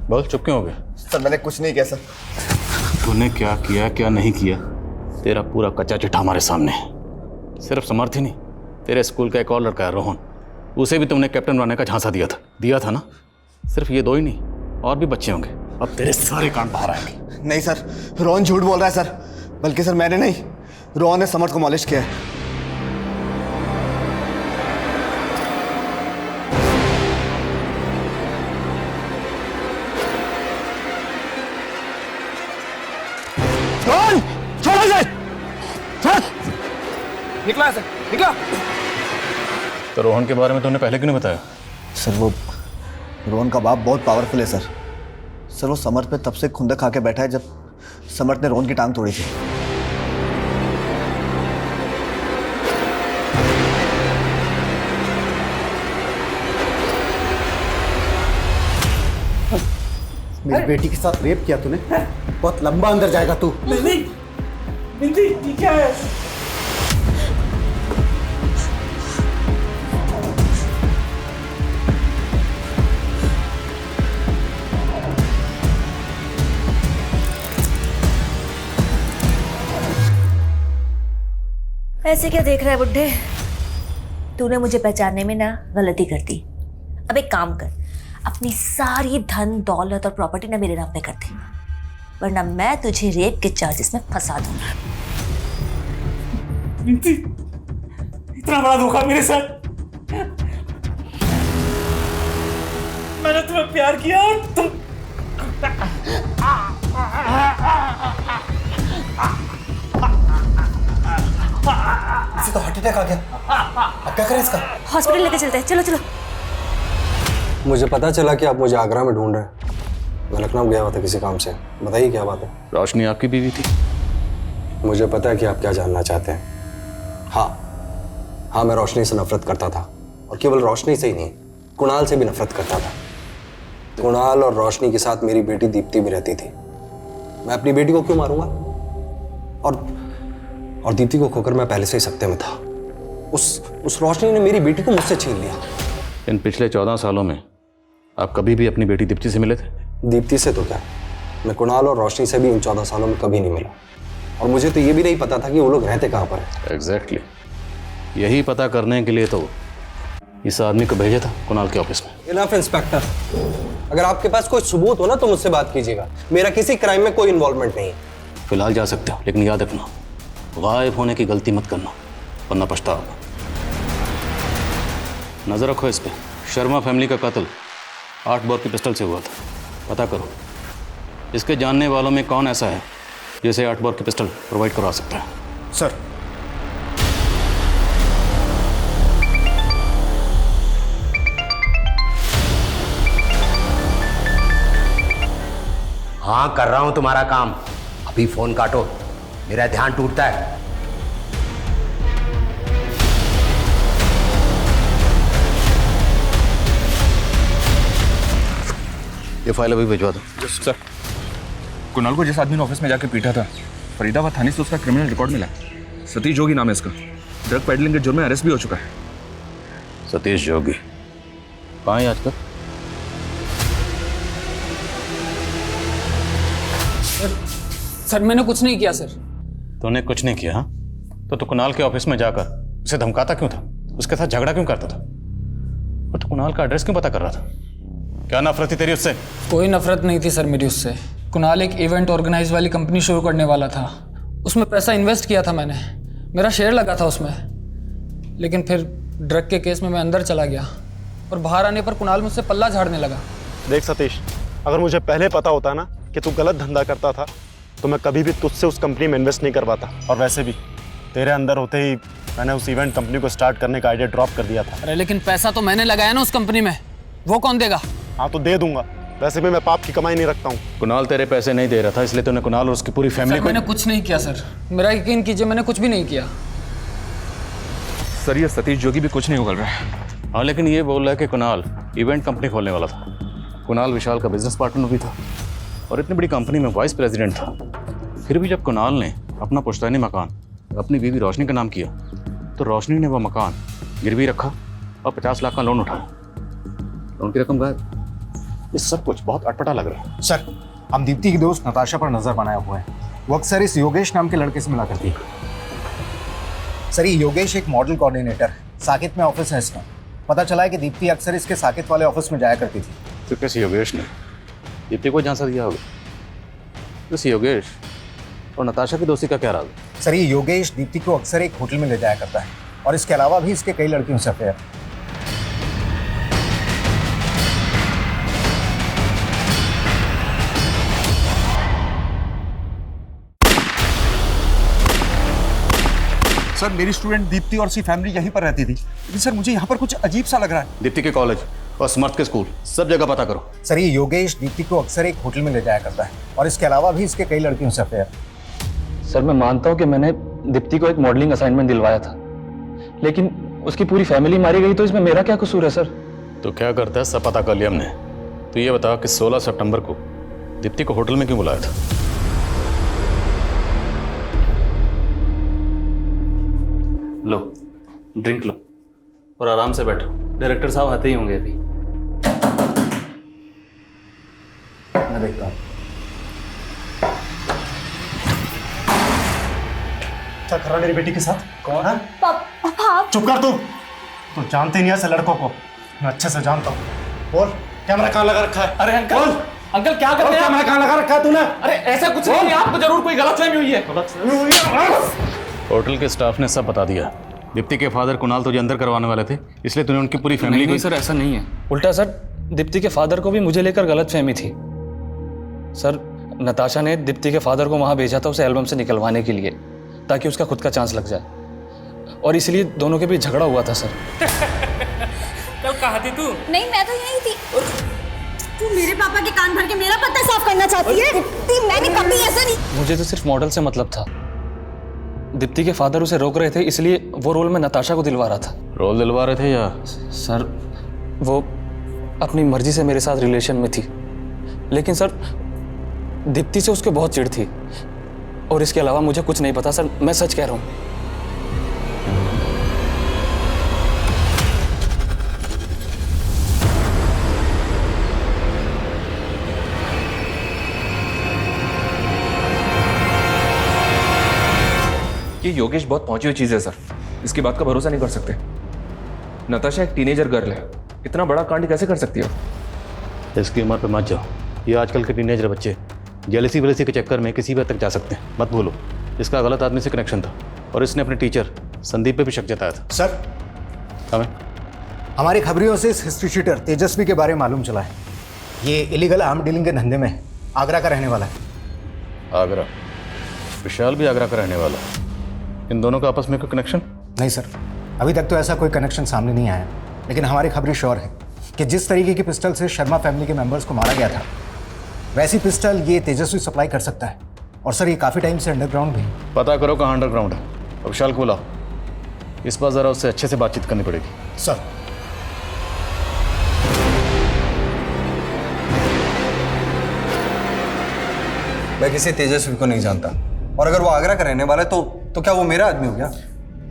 बोल, चुप क्यों हो गया? सर मैंने कुछ नहीं किया सर। तूने क्या किया क्या नहीं किया, तेरा पूरा कच्चा चिट्ठा हमारे सामने है। सिर्फ समर्थ ही नहीं, तेरे स्कूल का एक और लड़का है रोहन, उसे भी तुमने कैप्टन बनने का झांसा दिया था ना। सिर्फ ये 2 ही नहीं, और भी बच्चे होंगे। अब तेरे सारे कांड बाहर आएंगे। नहीं सर, रोहन झूठ बोल रहा है सर। बल्कि सर मैंने नहीं, रोहन ने समर्थ को मॉलिश किया है। रोहन, छोड़ो इसे! छोड़! निकला ऐसे, निकला! तो रोहन के बारे में तुमने पहले क्यों नहीं बताया? सर वो रोहन का बाप बहुत पावरफुल है सर। सर वो समर्थ पे तब से खुंदक खा के बैठा है जब समर्थ ने रोहन की टांग तोड़ी थी। मेरी बेटी के साथ रेप किया तूने? बहुत लंबा अंदर जाएगा तू। नहीं, बिंदी, ये क्या है? ऐसे क्या देख रहा है बुड्ढे? तूने मुझे पहचानने में ना गलती कर दी। अब एक काम कर, अपनी सारी धन दौलत और प्रॉपर्टी ना मेरे नाम पे कर दे, वरना मैं तुझे रेप के चार्जेस में फंसा दूंगा। इतना बड़ा धोखा मेरे साथ। मैंने तुम्हें प्यार किया और तुम इसे तो हार्ट अटैक आ गया। अब क्या करें इसका? हॉस्पिटल लेके चलते हैं, चलो चलो। मुझे पता चला कि आप मुझे आगरा में ढूंढ रहे हैं। मैं लखनऊ गया हुआ था किसी काम से। बताइए क्या बात है? रोशनी आपकी बीवी थी? मुझे पता है कि आप क्या जानना चाहते हैं। हाँ, मैं रोशनी से नफरत करता था, और केवल रोशनी से ही नहीं, कुणाल से भी नफरत करता था। कुणाल और रोशनी के साथ मेरी बेटी दीप्ति भी रहती थी। मैं अपनी बेटी को क्यों मारूंगा? और दीप्ति को खोकर मैं पहले से ही सकते में था। उस रोशनी ने मेरी बेटी को मुझसे छीन लिया। इन पिछले 14 सालों में आप कभी भी अपनी बेटी दीप्ति से मिले थे? दीप्ति से तो क्या, मैं कुणाल और रोशनी से भी इन 14 सालों में कभी नहीं मिला, और मुझे तो ये भी नहीं पता था कि वो लोग रहते कहाँ पर है। एग्जैक्टली, यही पता करने के लिए तो इस आदमी को भेजा था कुणाल के ऑफिस में। इनफ इंस्पेक्टर, अगर आपके पास कोई सबूत हो ना तो मुझसे बात कीजिएगा। मेरा किसी क्राइम में कोई इन्वॉल्वमेंट नहीं है। फिलहाल जा सकते हो, लेकिन याद रखना, गायब होने की गलती मत करना, वरना पछताओगे। नजर रखो इस पे। शर्मा फैमिली का कत्ल 8 बोर की पिस्टल से हुआ था। पता करो इसके जानने वालों में कौन ऐसा है जिसे 8 बोर की पिस्टल प्रोवाइड करवा सकता है। सर, हाँ, कर रहा हूं तुम्हारा काम। अभी फोन काटो, मेरा ध्यान टूटता है। ये फाइल अभी भिजवा दो। सर, कुणाल को जिस आदमी ने ऑफिस में जाके पीटा था, फरीदाबाद थाने से उसका क्रिमिनल रिकॉर्ड मिला। सतीश जोगी नाम है इसका। ड्रग पेडलिंग के जुर्म में अरेस्ट भी हो चुका है। सतीश जोगी कहाँ है आजकल? सर मैंने कुछ नहीं किया सर। तूने कुछ नहीं किया? हाँ, तो तू कुणाल के ऑफिस में जाकर उसे धमकाता क्यों था? उसके साथ झगड़ा क्यों करता था? और तू कुणाल का एड्रेस क्यों पता कर रहा था? क्या नफरत थी तेरी उससे? कोई नफरत नहीं थी सर मेरी उससे। कुणाल एक इवेंट ऑर्गेनाइज वाली कंपनी शुरू करने वाला था, उसमें पैसा इन्वेस्ट किया था मैंने, मेरा शेयर लगा था उसमें। लेकिन फिर ड्रग के केस में मैं अंदर चला गया और बाहर आने पर कुणाल मुझसे पल्ला झाड़ने लगा। देख सतीश, अगर मुझे पहले पता होता ना कि तू गलत धंधा करता था तो मैं कभी भी तुझसे उस कंपनी में इन्वेस्ट नहीं करवाता। और वैसे भी तेरे अंदर होते ही मैंने उस इवेंट कंपनी को स्टार्ट करने का आइडिया ड्रॉप कर दिया था। अरे लेकिन पैसा तो मैंने लगाया ना उस कंपनी में, वो कौन देगा? हाँ तो दे दूंगा, वैसे भी मैं पाप की कमाई नहीं रखता हूँ। कुणाल तेरे पैसे नहीं दे रहा था, इसलिए तूने कुणाल और उसकी पूरी फैमिली को। मैंने कुछ नहीं किया सर, मेरा यकीन कीजिए, मैंने कुछ भी नहीं किया। सर, ये सतीश जोगी भी कुछ नहीं उगल रहा है। हाँ, लेकिन ये बोल रहा है कि कुणाल इवेंट कंपनी खोलने वाला था। कुणाल विशाल का बिजनेस पार्टनर भी था और इतनी बड़ी कंपनी में वाइस प्रेसिडेंट था। फिर भी जब कुणाल ने अपना पुश्तैनी मकान अपनी बीवी रोशनी का नाम किया तो रोशनी ने वह मकान गिरवी रखा और 50 लाख का लोन उठाया। लोन की रकम गायब। ये सब कुछ बहुत अटपटा लग रहा है। सर, हम दीप्ति की दोस्त नताशा पर नजर बनाए हुए हैं। वो अक्सर इस योगेश नाम के लड़के से मिला करती है। सर, ये योगेश एक मॉडल कोऑर्डिनेटर है, साकेत में ऑफिस है इसका। पता चला है कि दीप्ति अक्सर इसके साकेत वाले ऑफिस में जाया करती थी। तो कैसे योगेश ने दीप्ति को झांसा दिया होगा? कैसे योगेश और नताशा की दोस्ती का क्या राज है? सर, ये योगेश दीप्ति को अक्सर एक होटल में ले जाया करता है और इसके अलावा भी इसके कई लड़कियों से अफेयर। सर मेरी स्टूडेंट दीप्ति और उसकी फैमिली यहीं पर रहती थी, लेकिन सर मुझे यहाँ पर कुछ अजीब सा लग रहा है। दीप्ति के कॉलेज और समर्थ के स्कूल सब जगह पता करो। सर, ये योगेश दीप्ति को अक्सर एक होटल में ले जाया करता है और इसके अलावा भी इसके कई लड़कियों से अफेयर। सर मैं मानता हूँ कि मैंने दीप्ति को एक मॉडलिंग असाइनमेंट दिलवाया था, लेकिन उसकी पूरी फैमिली मारी गई, तो इसमें मेरा क्या कसूर है सर? तो क्या करता है सब पता कर लिया हमने। तो ये बता कि 16 सितंबर को दीप्ति को होटल में क्यों बुलाया था? लो ड्रिंक लो और आराम से बैठो, डायरेक्टर साहब आते ही होंगे अभी। मैं देखता हूँ। क्या कर रहा मेरी बेटी के साथ? कौन है? पापा चुप कर तू। तू जानते नहीं ऐसे लड़कों को, मैं अच्छे से जानता हूँ। बोल, कैमरा कहाँ लगा रखा है? अरे अंकल, अंकल क्या कर रहे हैं? कैमरा कहाँ लगा रखा है तूने? अरे ऐसा कुछ नहीं है, आपको जरूर कोई गलतफहमी हुई है। गलतफहमी हुई है? होटल के स्टाफ ने सब बता दिया। दीप्ति के फादर कुणाल तुझे अंदर करवाने वाले थे, इसलिए तूने उनकी पूरी फैमिली नहीं सर, ऐसा नहीं है। उल्टा सर, दीप्ति के फादर को भी मुझे लेकर गलतफहमी थी। सर, नताशा ने दीप्ति के फादर को वहां भेजा था उसे एल्बम से निकलवाने के लिए, ताकि उसका खुद का चांस लग जाए, और इसलिए दोनों के बीच झगड़ा हुआ था सर। कल कहाँ थी तू? नहीं, मैं तो यही थी। तू मेरे पापा के कान भर के मेरा पत्ता साफ करना चाहती है? मैंने कभी ऐसा नहीं। मुझे तो सिर्फ मॉडल से मतलब था। दीप्ति के फादर उसे रोक रहे थे, इसलिए वो रोल में नताशा को दिलवा रहा था। रोल दिलवा रहे थे या? सर, वो अपनी मर्जी से मेरे साथ रिलेशन में थी, लेकिन सर दीप्ति से उसके बहुत चिढ़ थी, और इसके अलावा मुझे कुछ नहीं पता सर, मैं सच कह रहा हूँ। ये योगेश बहुत पहुंची हुई चीज है सर, इसकी बात का भरोसा नहीं कर सकते। नताशा एक टीनेजर गर्ल है, इतना बड़ा कांड कैसे कर सकती है? इसकी उम्र पे मत जाओ, ये आजकल के टीनेजर बच्चे जेलसी वेलसी के चक्कर में किसी भी हद तक जा सकते हैं। मत भूलो, इसका गलत आदमी से कनेक्शन था, और इसने अपने टीचर संदीप पे भी शक जताया था। सर, हमें हमारी खबरियों से इस हिस्ट्री शीटर तेजस्वी के बारे में मालूम चला है। ये इलीगल आर्म डीलिंग के धंधे में आगरा का रहने वाला है। आगरा? विशाल भी आगरा का रहने वाला है। इन दोनों का आपस में कोई कनेक्शन? नहीं सर, अभी तक तो ऐसा कोई कनेक्शन सामने नहीं आया, लेकिन हमारी खबरें श्योर है कि जिस तरीके की पिस्टल से शर्मा फैमिली के मेंबर्स को मारा गया था, वैसी पिस्टल ये तेजस्वी सप्लाई कर सकता है। और सर, ये काफ़ी टाइम से अंडरग्राउंड भी है। पता करो कहाँ अंडरग्राउंड है। अब विशाल को बुलाओ, इस बार ज़रा उससे अच्छे से बातचीत करनी पड़ेगी। सर, मैं किसी तेजस्वी को नहीं जानता, और अगर वो आगरा का रहने वाला है तो क्या वो मेरा आदमी हो गया?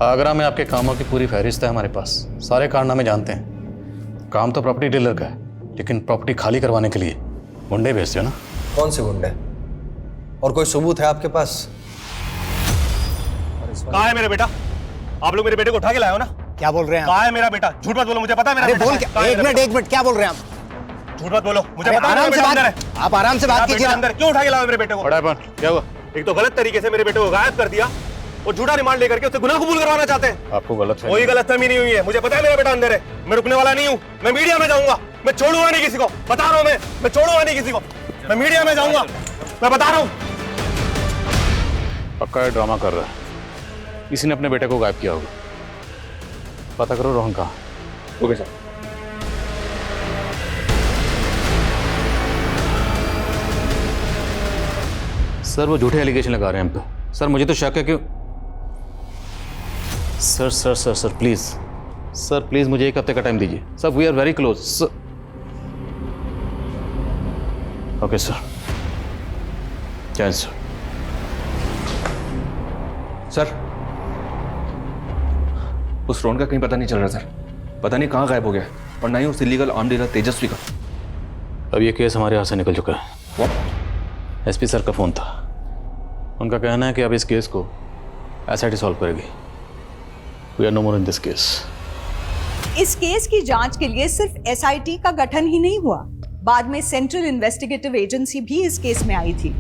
आगरा में आपके कामों की पूरी फहरिस्त है हमारे पास, सारे कारनामे जानते हैं। काम तो प्रॉपर्टी डीलर का है, लेकिन प्रॉपर्टी खाली करवाने के लिए गुंडे भेजते हो ना। कौन से गुंडे? और कोई सबूत है आपके पास? कहाँ है मेरा बेटा? आप लोग मेरे बेटे को उठा के लाए हो ना? क्या बोल रहे हैं? कहाँ है मेरा बेटा? झूठ मत बोलो, मुझे पता है मेरा बेटा। बोल क्या? एक मिनट, क्या बोल रहे हैं आप? झूठ मत बोलो, मुझे पता है आराम से बात, आप आराम से बात कीजिए। अंदर क्यों उठा के लाए मेरे बेटे को? क्या हुआ? एक तो गलत तरीके से मेरे बेटे को गायब कर दिया, और झूठा रिमांड लेकर के उससे गुनाह कबूल करवाना चाहते हैं। आपको गलत कोई गलतफहमी नहीं हुई है, मुझे पता है मेरा बेटा अंदर है। मैं रुकने वाला नहीं हूँ, मैं मीडिया में जाऊंगा। मैं छोड़ूंगा नहीं किसी को, बता रहा हूँ। मैं छोड़ूंगा नहीं किसी को, मैं मीडिया में जाऊंगा, मैं बता रहा हूँ। पक्का ड्रामा कर रहा है, किसी ने अपने बेटे को गायब किया होगा। पता करो रोहन कहाँ। Okay sir. सर वो झूठे एलिगेशन लगा रहे हैं हम पे। सर मुझे तो शक है कि sir sir sir sir please, sir please मुझे एक हफ्ते का टाइम दीजिए। Sir we are very close sir. Okay sir, जय सर। सर, उस रोन का कहीं पता नहीं चल रहा सर, पता नहीं कहाँ गायब हो गया, और ना ही उस इलीगल आर्म डीलर तेजस्वी का। अब ये केस हमारे हाथ से निकल चुका है। एसपी सर का फ़ोन था, उनका कहना है कि अब इस केस को एसआईटी सॉल्व करेगी। We are no more in this case. इस केस की जांच के लिए सिर्फ एसआईटी का गठन ही नहीं हुआ, बाद में सेंट्रल इन्वेस्टिगेटिव एजेंसी भी इस केस में आई थी,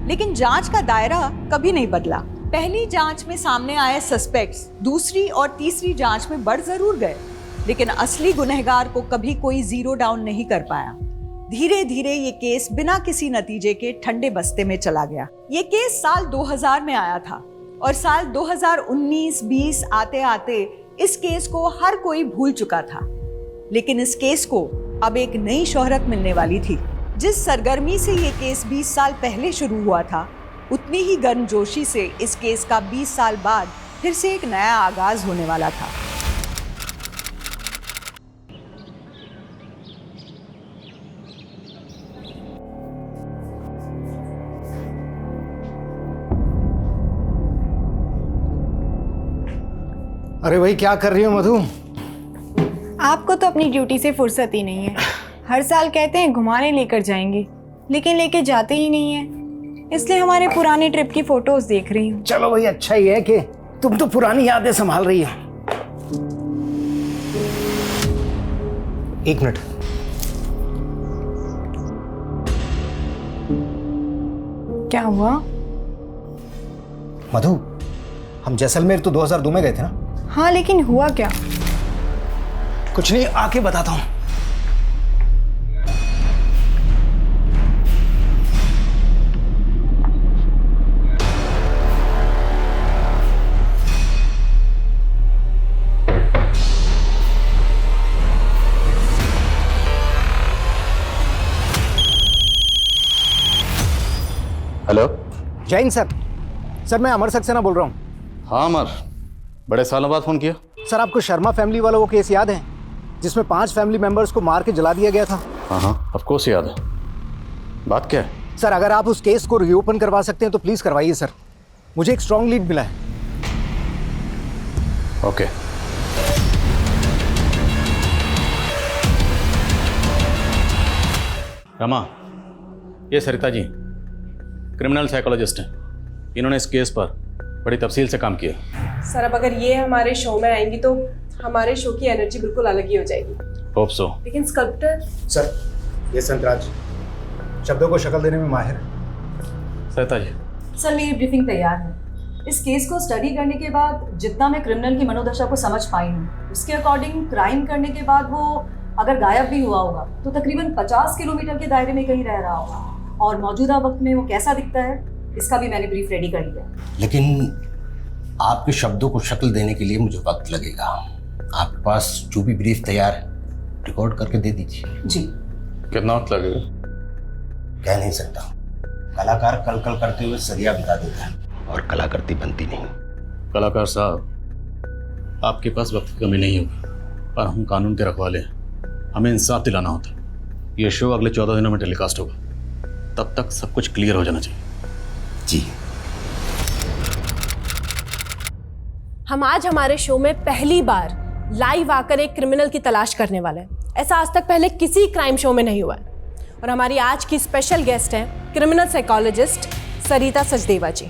लेकिन जांच का दायरा कभी नहीं बदला। पहली जांच में सामने आए सस्पेक्ट्स दूसरी और तीसरी जांच में बढ़ जरूर गए, लेकिन असली गुनहगार को कभी कोई जीरो डाउन नहीं कर पाया। धीरे धीरे ये केस बिना किसी नतीजे के ठंडे बस्ते में चला गया। ये केस साल 2000 में आया था और साल 2019-20 आते आते इस केस को हर कोई भूल चुका था, लेकिन इस केस को अब एक नई शोहरत मिलने वाली थी। जिस सरगर्मी से ये केस 20 साल पहले शुरू हुआ था, उतनी ही गर्मजोशी से इस केस का 20 साल बाद फिर से एक नया आगाज होने वाला था। अरे भाई क्या कर रही हो मधु? आपको तो अपनी ड्यूटी से फुर्सत ही नहीं है। हर साल कहते हैं घुमाने लेकर जाएंगे, लेकिन लेके जाते ही नहीं है। इसलिए हमारे पुराने ट्रिप की फोटोज देख रही हूँ। चलो भाई, अच्छा ही है कि तुम तो पुरानी यादें संभाल रही हो। एक मिनट, क्या हुआ? मधु, हम जैसलमेर तो 2002 में गए थे ना? हाँ, लेकिन हुआ क्या? कुछ नहीं, आके बताता हूँ। Hello, Jain sir. सर मैं अमर सक्सेना बोल रहा हूँ। हाँ अमर, बड़े सालों बाद फोन किया। सर आपको शर्मा फैमिली वाला वो केस याद है जिसमें 5 फैमिली मेंबर्स को मार के जला दिया गया था? हाँ हाँ, ऑफ कोर्स याद है। बात क्या है? सर अगर आप उस केस को रीओपन करवा सकते हैं तो प्लीज करवाइए सर, मुझे एक स्ट्रॉन्ग लीड मिला है। ओके। रमा, ये सरिता जी क्रिमिनल साइकोलॉजिस्ट हैं। इन्होंने इस केस पर बड़ी तफसील से काम किया। सर अब अगर ये हमारे शो में आएंगी तो हमारे शो की एनर्जी बिल्कुल अलग ही हो जाएगी। Hope so. लेकिन स्कल्प्टर सर, ये संतराज शब्दों को शक्ल देने में माहिर। सरिता जी। सर मेरी ब्रीफिंग तैयार है। इस केस को स्टडी करने के बाद जितना मैं क्रिमिनल की मनोदशा को समझ पाई हूँ, उसके अकॉर्डिंग क्राइम करने के बाद वो अगर गायब भी हुआ होगा तो तकरीबन 50 किलोमीटर के दायरे में कहीं रह रहा होगा, और मौजूदा वक्त में वो कैसा दिखता है इसका भी मैंने ब्रीफ रेडी कर लिया। लेकिन आपके शब्दों को शक्ल देने के लिए मुझे वक्त लगेगा। आपके पास जो भी ब्रीफ तैयार है रिकॉर्ड करके दे दीजिए। जी। कितना वक्त लगेगा? कह नहीं सकता। कलाकार कल कल करते हुए सरिया बिता देता है और कलाकृति बनती नहीं। कलाकार साहब, आपके पास वक्त की कमी नहीं होगी, पर हम कानून के रखवाले हैं, हमें इंसाफ दिलाना होता है। ये शो अगले 14 दिनों में टेलीकास्ट होगा, तब तक सब कुछ क्लियर हो जाना चाहिए। जी। हम आज हमारे शो में पहली बार लाइव आकर एक क्रिमिनल की तलाश करने वाले हैं। ऐसा आज तक पहले किसी क्राइम शो में नहीं हुआ है। और हमारी आज की स्पेशल गेस्ट हैं क्रिमिनल साइकोलॉजिस्ट सरिता सचदेवा जी,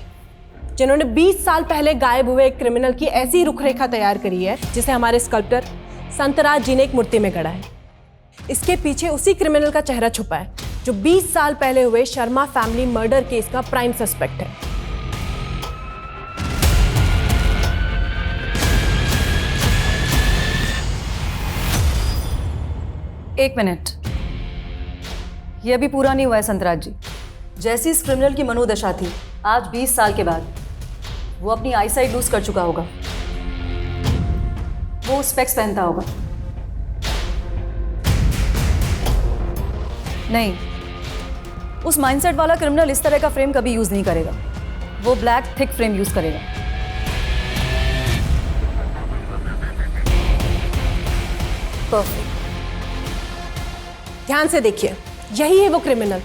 जिन्होंने 20 साल पहले गायब हुए एक क्रिमिनल की ऐसी रुखरेखा तैयार करी है जिसे हमारे स्कल्प्टर संतराज जी ने एक मूर्ति में गढ़ा है। इसके पीछे उसी क्रिमिनल का चेहरा छुपा है जो 20 साल पहले हुए शर्मा फैमिली मर्डर केस का प्राइम सस्पेक्ट है। एक मिनट, ये अभी पूरा नहीं हुआ है संतराज जी। जैसी इस क्रिमिनल की मनोदशा थी, आज 20 साल के बाद वो अपनी आईसाइट लूज कर चुका होगा। वो स्पेक्स पहनता होगा। नहीं, उस माइंडसेट वाला क्रिमिनल इस तरह का फ्रेम कभी यूज नहीं करेगा। वो ब्लैक थिक फ्रेम यूज करेगा। परफेक्ट। ध्यान से देखिए, यही है वो क्रिमिनल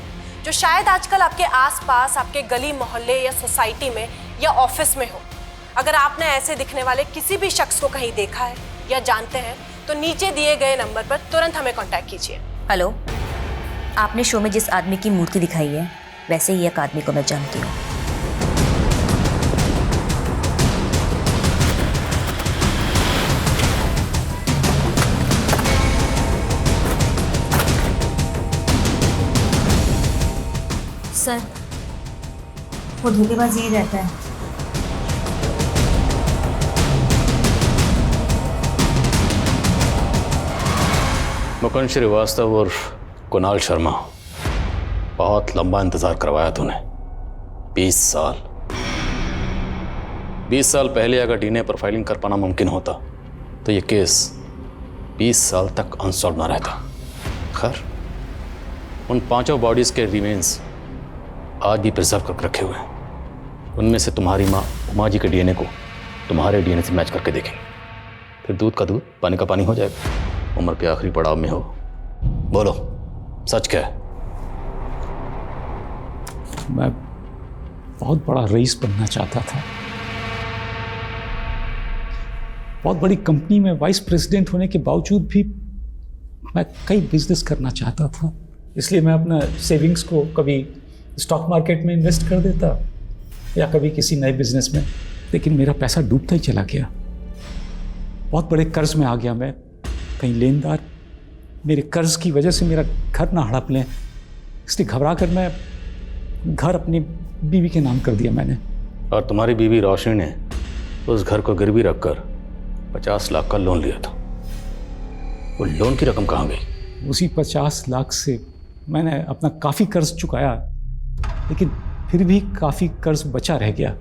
जो शायद आजकल आपके आसपास, आपके गली मोहल्ले या सोसाइटी में या ऑफिस में हो। अगर आपने ऐसे दिखने वाले किसी भी शख्स को कहीं देखा है या जानते हैं तो नीचे दिए गए नंबर पर तुरंत हमें कांटेक्ट कीजिए। हेलो, आपने शो में जिस आदमी की मूर्ति दिखाई है वैसे ही एक आदमी को मैं जानती हूँ। सर, वो धोखेबाज यही रहता है। मुकुंद श्रीवास्तव और कुणाल शर्मा, बहुत लंबा इंतजार करवाया तूने। 20 साल। 20 साल पहले अगर डीएनए प्रोफाइलिंग कर पाना मुमकिन होता तो ये केस 20 साल तक अनसॉल्व ना रहता। खैर, उन 5 बॉडीज के रिमेन्स आज भी प्रिजर्व करके रखे हुए हैं। उनमें से तुम्हारी माँ उमा जी के डीएनए को तुम्हारे डीएनए से मैच करके देखेंगे, फिर दूध का दूध पानी का पानी हो जाएगा। उम्र के आखिरी पड़ाव में हो। बोलो, सच क्या है? मैं बहुत बड़ा रईस बनना चाहता था। बहुत बड़ी कंपनी में वाइस प्रेसिडेंट होने के बावजूद भी मैं कई बिजनेस करना चाहता था। इसलिए मैं अपना सेविंग्स को कभी स्टॉक मार्केट में इन्वेस्ट कर देता या कभी किसी नए बिजनेस में, लेकिन मेरा पैसा डूबता ही चला गया। बहुत बड़े कर्ज में आ गया मैं। कहीं लेनदार मेरे कर्ज की वजह से मेरा घर ना हड़प लें, इसलिए घबरा कर मैं घर अपनी बीवी के नाम कर दिया मैंने। और तुम्हारी बीवी रोशनी ने उस घर को गिरवी रखकर 50 लाख का लोन लिया था। वो लोन की रकम कहाँ गई? उसी 50 लाख से मैंने अपना काफ़ी कर्ज चुकाया, लेकिन फिर भी काफ़ी कर्ज बचा रह गया।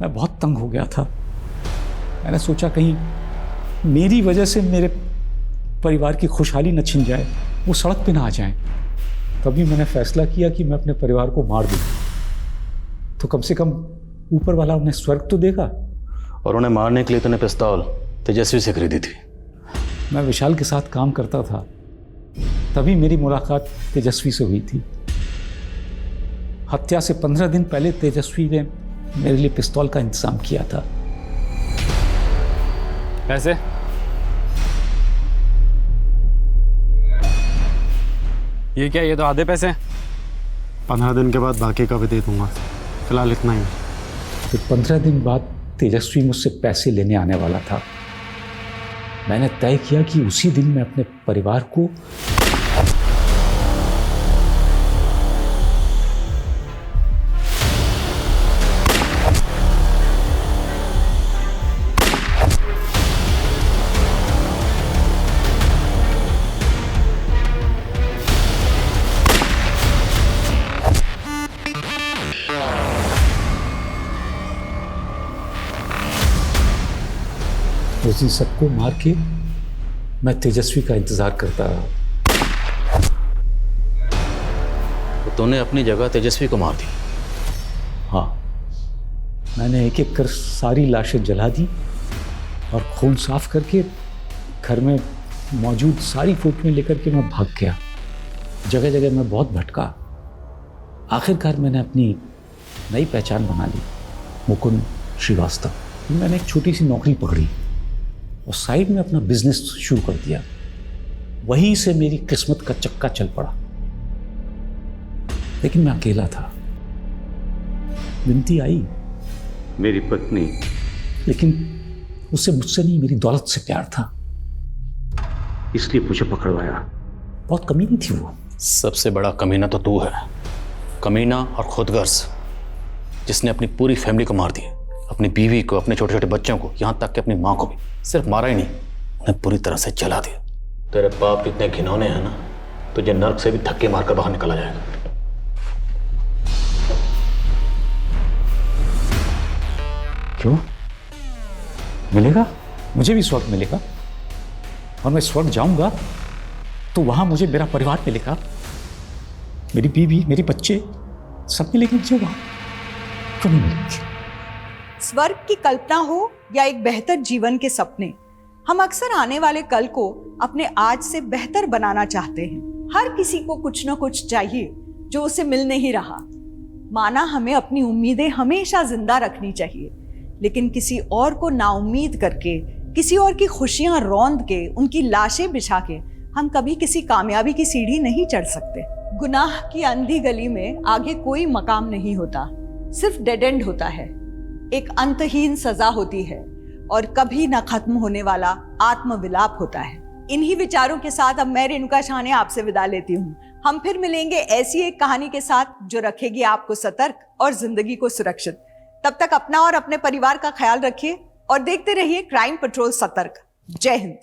मैं बहुत तंग हो गया था। मैंने सोचा कहीं मेरी वजह से मेरे परिवार की खुशहाली न छिन जाए, वो सड़क पे ना आ जाए। तभी मैंने फैसला किया कि मैं अपने परिवार को मार दूं, तो कम से कम ऊपर वाला उन्हें स्वर्ग तो देगा। और उन्हें मारने के लिए तूने पिस्तौल तेजस्वी से खरीदी थी। मैं विशाल के साथ काम करता था, तभी मेरी मुलाकात तेजस्वी से हुई थी। हत्या से 15 दिन पहले तेजस्वी ने मेरे लिए पिस्तौल का इंतजाम किया था। पैसे? ये क्या, ये तो आधे पैसे हैं। 15 दिन के बाद बाकी का भी दे दूंगा, फिलहाल इतना ही। फिर 15 दिन बाद तेजस्वी मुझसे पैसे लेने आने वाला था। मैंने तय किया कि उसी दिन मैं अपने परिवार को उस दिन सबको मार के मैं तेजस्वी का इंतजार करता रहा। तो तूने अपनी जगह तेजस्वी को मार दी? हाँ, मैंने एक एक कर सारी लाशें जला दी और खून साफ करके घर में मौजूद सारी फोटोएं लेकर के मैं भाग गया। जगह जगह मैं बहुत भटका। आखिरकार मैंने अपनी नई पहचान बना ली, मुकुंद श्रीवास्तव। मैंने एक छोटी सी नौकरी पकड़ी और साइड में अपना बिजनेस शुरू कर दिया। वहीं से मेरी किस्मत का चक्का चल पड़ा। लेकिन मैं अकेला था। विनती आई, मेरी पत्नी, लेकिन उससे मुझसे नहीं, मेरी दौलत से प्यार था, इसलिए मुझे पकड़वाया। बहुत कमीनी थी वो। सबसे बड़ा कमीना तो तू है। कमीना और खुदगर्ज, जिसने अपनी पूरी फैमिली को मार दिया, अपनी बीवी को, अपने छोटे छोटे बच्चों को, यहाँ तक कि अपनी माँ को भी। सिर्फ मारा ही नहीं, उन्हें पूरी तरह से जला दिया। तेरे पाप इतने घिनौने हैं ना, तुझे नर्क से भी धक्के मारकर बाहर निकाला जाएगा। क्यों? मिलेगा, मुझे भी स्वर्ग मिलेगा। और मैं स्वर्ग जाऊंगा तो वहां मुझे मेरा परिवार मिलेगा, मेरी बीवी, मेरे बच्चे, सब मिलेंगे मुझे वहां। क्यों नहीं मिलेंगे? स्वर्ग की कल्पना हो या एक बेहतर जीवन के सपने, हम अक्सर आने वाले कल को अपने आज से बेहतर बनाना चाहते हैं। हर किसी को कुछ न कुछ चाहिए जो उसे मिल नहीं रहा। माना हमें अपनी उम्मीदें हमेशा जिंदा रखनी चाहिए, लेकिन किसी और को नाउम्मीद करके, किसी और की खुशियां रौंद के, उनकी लाशें बिछा के हम कभी किसी कामयाबी की सीढ़ी नहीं चढ़ सकते। गुनाह की अंधी गली में आगे कोई मकाम नहीं होता, सिर्फ डेड एंड होता है। एक अंतहीन सजा होती है और कभी ना खत्म होने वाला आत्मविलाप होता है। इन्हीं विचारों के साथ अब मैं रेणुका शाह ने आपसे विदा लेती हूँ। हम फिर मिलेंगे ऐसी एक कहानी के साथ जो रखेगी आपको सतर्क और जिंदगी को सुरक्षित। तब तक अपना और अपने परिवार का ख्याल रखिए और देखते रहिए क्राइम पेट्रोल सतर्क। जय हिंद।